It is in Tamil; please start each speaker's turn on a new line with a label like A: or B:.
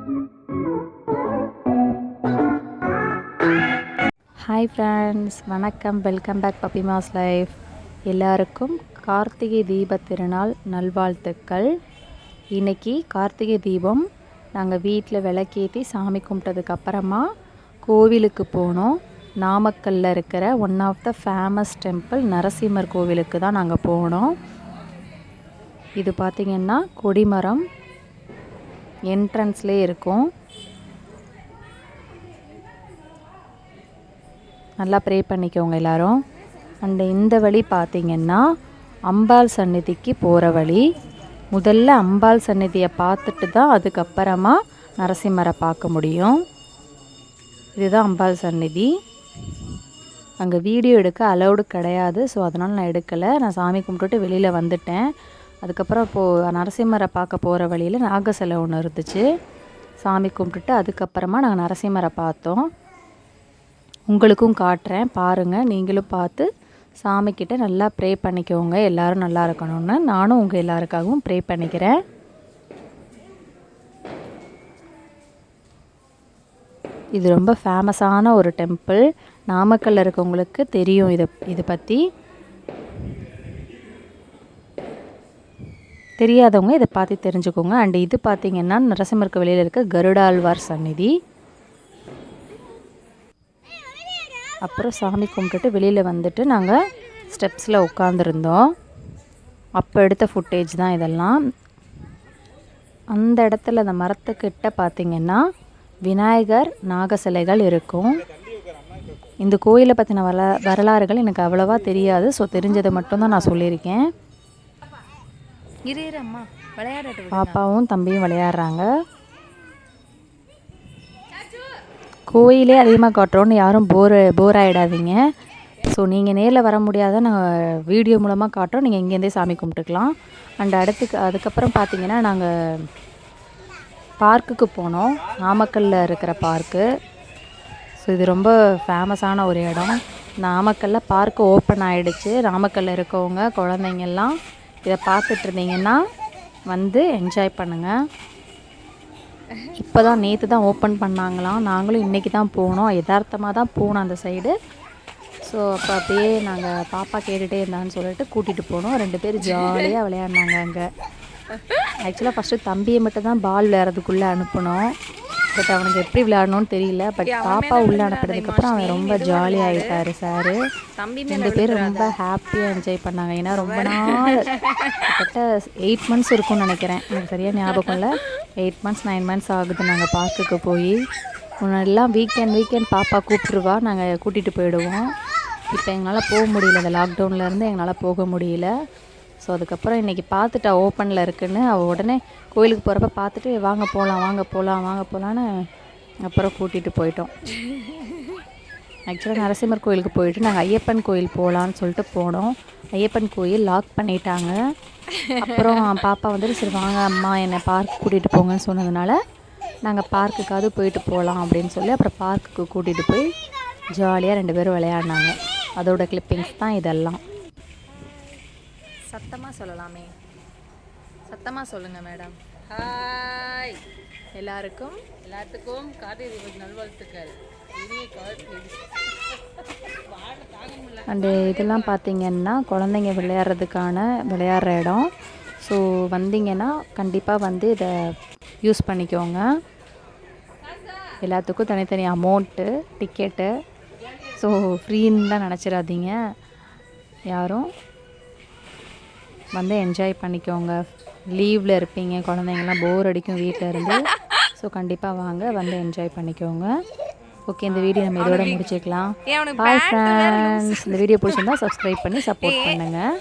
A: ஹாய் ஃப்ரெண்ட்ஸ், வணக்கம். Welcome back Puppimas life. எல்லாருக்கும் கார்த்திகை தீப திருநாள் நல்வாழ்த்துக்கள். இன்றைக்கி கார்த்திகை தீபம் நாங்கள் வீட்டில் விளக்கேற்றி சாமி கும்பிட்டதுக்கப்புறமா கோவிலுக்கு போனோம். நாமக்கல்லில் இருக்கிற one of the famous temple Narasimhar கோவிலுக்கு தான் நாங்கள் போனோம். இது பார்த்திங்கன்னா கொடிமரம் என்ட்ரன்ஸ்லேயே இருக்கும். நல்லா ப்ரே பண்ணிக்கோங்க எல்லோரும். அண்ட் இந்த வழி பார்த்திங்கன்னா அம்பாள் சந்நிதிக்கு போகிற வழி. முதல்ல அம்பாள் சந்நிதியை பார்த்துட்டு தான் அதுக்கப்புறமா நரசிம்மரை பார்க்க முடியும். இதுதான் அம்பாள் சந்நிதி. அங்கே வீடியோ எடுக்க அலௌடு கிடையாது. ஸோ அதனால் நான் எடுக்கலை. நான் சாமி கும்பிட்டுட்டு வெளியில் வந்துட்டேன். அதுக்கப்புறம் இப்போது நரசிம்மரை பார்க்க போகிற வழியில் நாக சிலை ஒன்று இருந்துச்சு. சாமி கும்பிட்டுட்டு அதுக்கப்புறமா நாங்கள் நரசிம்மரை பார்த்தோம். உங்களுக்கும் காட்டுறேன், பாருங்கள். நீங்களும் பார்த்து சாமிக்கிட்ட நல்லா ப்ரே பண்ணிக்கோங்க. எல்லோரும் நல்லா இருக்கணும்னு நானும் உங்கள் எல்லாருக்காகவும் ப்ரே பண்ணிக்கிறேன். இது ரொம்ப ஃபேமஸான ஒரு டெம்பிள். நாமக்கல்லில் இருக்கவங்களுக்கு தெரியும் இதை பற்றி. தெரியாதவங்க இதை பார்த்து தெரிஞ்சுக்கோங்க. அண்ட் இது பார்த்திங்கன்னா நரசிம்மருக்கு வெளியில் இருக்க கருடாழ்வார் சந்நிதி. அப்புறம் சாமி கும்பிட்டுட்டு வெளியில் வந்துட்டு நாங்கள் ஸ்டெப்ஸில் உட்காந்துருந்தோம். அப்போ எடுத்த ஃபுட்டேஜ் தான் இதெல்லாம். அந்த இடத்துல அந்த மரத்துக்கிட்ட பார்த்திங்கன்னா விநாயகர் நாக சிலைகள் இருக்கும். இந்த கோயிலை பற்றின வரலாறுகள் எனக்கு அவ்வளோவா தெரியாது. ஸோ தெரிஞ்சதை மட்டும்தான் நான் சொல்லியிருக்கேன். பாப்பாவும் தம்பியும் விளையாடுறாங்க. கோயிலே அதிகமாக காட்டுறோன்னு யாரும் போர் ஆகிடாதீங்க. ஸோ நீங்கள் நேரில் வர முடியாத நாங்கள் வீடியோ மூலமாக காட்டுறோம். நீங்கள் இங்கேருந்தே சாமி கும்பிட்டுக்கலாம். அண்ட் அதுக்கப்புறம் பார்த்திங்கன்னா நாங்கள் பார்க்குக்கு போனோம். நாமக்கல்லில் இருக்கிற பார்க்கு. ஸோ இது ரொம்ப ஃபேமஸான ஒரு இடம். நாமக்கல்லில் பார்க்கு ஓப்பன் ஆகிடுச்சு. நாமக்கல்லில் இருக்கவங்க குழந்தைங்கள்லாம் இதை பார்த்துட்டு இருந்தீங்கன்னா வந்து என்ஜாய் பண்ணுங்கள். இப்போ தான் நேற்று தான் ஓப்பன் பண்ணாங்களாம். நாங்களும் இன்றைக்கி தான் போனோம். யதார்த்தமாக தான் போனோம் அந்த சைடு. ஸோ அப்போ அப்படியே நாங்கள் பாப்பா கேட்டுகிட்டே இருந்தான்னு சொல்லிட்டு கூட்டிகிட்டு போனோம். 2 பேர் ஜாலியாக விளையாடினாங்க அங்கே. ஆக்சுவலாக ஃபஸ்ட்டு தம்பியை மட்டும் தான் பால் விளையாடுறதுக்குள்ளே அனுப்பினோம். பட் அவனுக்கு எப்படி விளையாடணும்னு தெரியல. பட் பாப்பா உள்ளே அனுப்புறதுக்கப்புறம் அவன் ரொம்ப ஜாலியாக ஆகிட்டாரு சார். 2 பேர் ரொம்ப ஹாப்பியாக என்ஜாய் பண்ணாங்க. ஏன்னா ரொம்ப நாள் கிட்டத்தட்ட 8 months இருக்கும்னு நினைக்கிறேன். எனக்கு சரியாக ஞாபகம் இல்லை. 8 months 9 months ஆகுது நாங்கள் பார்க்குக்கு போய். முன்னாடிலாம் வீக்கெண்ட் பாப்பா கூப்பிட்ருவா, நாங்கள் கூட்டிகிட்டு போயிடுவோம். இப்போ எங்களால் போக முடியல. இந்த லாக்டவுன்லேருந்து எங்களால் போக முடியல. ஸோ அதுக்கப்புறம் இன்றைக்கி பார்த்துட்டா ஓப்பனில் இருக்குன்னு. அவள் உடனே கோயிலுக்கு போகிறப்ப பார்த்துட்டு வாங்க போகலான்னு அப்புறம் கூட்டிகிட்டு போயிட்டோம். ஆக்சுவலாக நரசிம்மர் கோயிலுக்கு போயிட்டு நாங்கள் ஐயப்பன் கோயில் போகலான்னு சொல்லிட்டு போனோம். ஐயப்பன் கோயில் லாக் பண்ணிட்டாங்க. அப்புறம் பாப்பா வந்துட்டு சரி வாங்க அம்மா என்னை பார்க் கூட்டிகிட்டு போங்கன்னு சொன்னதுனால நாங்கள் பார்க்குக்காவது போயிட்டு போகலாம் அப்படின்னு சொல்லி அப்புறம் பார்க்குக்கு கூட்டிகிட்டு போய் ஜாலியாக 2 பேரும் விளையாடினாங்க. அதோட கிளிப்பிங்ஸ் தான் இதெல்லாம். சத்தமாக சொல்லலாமே. சத்தமாக சொல்லுங்கள் மேடம்.
B: ஹாய்
A: எல்லாத்துக்கும்
B: கார்த்திகை தீபம் நல்வாழ்த்துக்கள்.
A: அண்டு இதெல்லாம் பார்த்திங்கன்னா குழந்தைங்க விளையாடுற இடம். ஸோ வந்தீங்கன்னா கண்டிப்பாக வந்து இதை யூஸ் பண்ணிக்கோங்க. எல்லாத்துக்கும் தனித்தனி அமௌண்ட்டு, டிக்கெட்டு. ஸோ ஃப்ரீன்னு தான் நினச்சிடாதீங்க. யாரும் வந்து என்ஜாய் பண்ணிக்கோங்க. லீவில் இருப்பீங்க, குழந்தைங்கள்லாம் போர் அடிக்கும் வீட்டில் இருந்து. ஸோ கண்டிப்பாக வாங்க, வந்து என்ஜாய் பண்ணிக்கோங்க. ஓகே, இந்த வீடியோ நம்ம இதோட முடிச்சுக்கலாம். Bye friends. இந்த வீடியோ பிடிச்சிருந்தா சப்ஸ்கிரைப் பண்ணி சப்போர்ட் பண்ணுங்கள்.